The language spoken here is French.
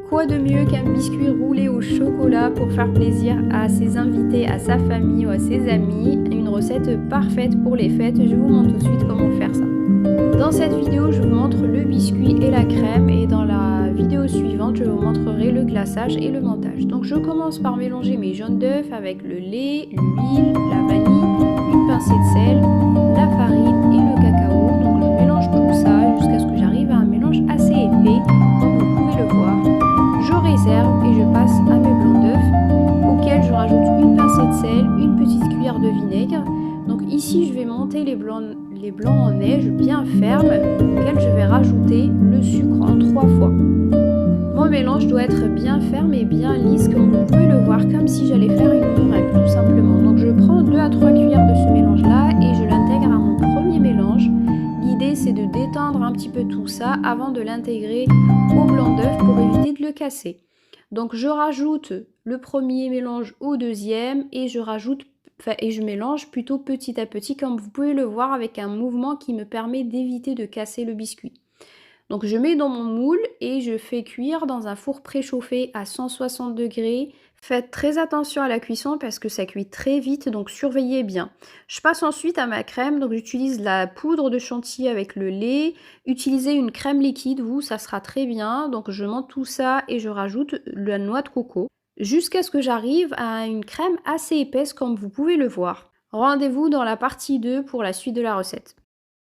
Quoi de mieux qu'un biscuit roulé au chocolat pour faire plaisir à ses invités, à sa famille ou à ses amis? Une recette parfaite pour les fêtes. Je vous montre tout de suite comment faire ça. Dans cette vidéo, je vous montre le biscuit et la crème et dans la vidéo suivante, je vous montrerai le glaçage et le montage. Donc je commence par mélanger mes jaunes d'œufs avec le lait, l'huile, la vanille, une pincée de sel, la farine et le cacao. Donc je mélange tout ça jusqu'à ce que j'arrive à un mélange assez épais, comme vous pouvez le voir. Je réserve et je passe à mes blancs d'œufs auxquels je rajoute une pincée de sel, une petite cuillère de vinaigre. Donc ici je vais monter les blancs en neige bien fermes auxquels je vais rajouter le sucre en 3 fois. Mon mélange doit être bien ferme et bien lisse comme vous pouvez le voir, comme si j'allais faire une meringue tout simplement. Donc je prends 2 à 3 cuillères de ce mélange là et je l'intègre à mon premier mélange. L'idée c'est de détendre un petit peu tout ça avant de l'intégrer au blanc d'œuf pour éviter de le casser. Donc je rajoute le premier mélange au deuxième et je mélange plutôt petit à petit comme vous pouvez le voir avec un mouvement qui me permet d'éviter de casser le biscuit. Donc je mets dans mon moule et je fais cuire dans un four préchauffé à 160 degrés. Faites très attention à la cuisson parce que ça cuit très vite, donc surveillez bien. Je passe ensuite à ma crème, donc j'utilise la poudre de chantilly avec le lait. Utilisez une crème liquide, ça sera très bien. Donc je monte tout ça et je rajoute la noix de coco jusqu'à ce que j'arrive à une crème assez épaisse comme vous pouvez le voir. Rendez-vous dans la partie 2 pour la suite de la recette.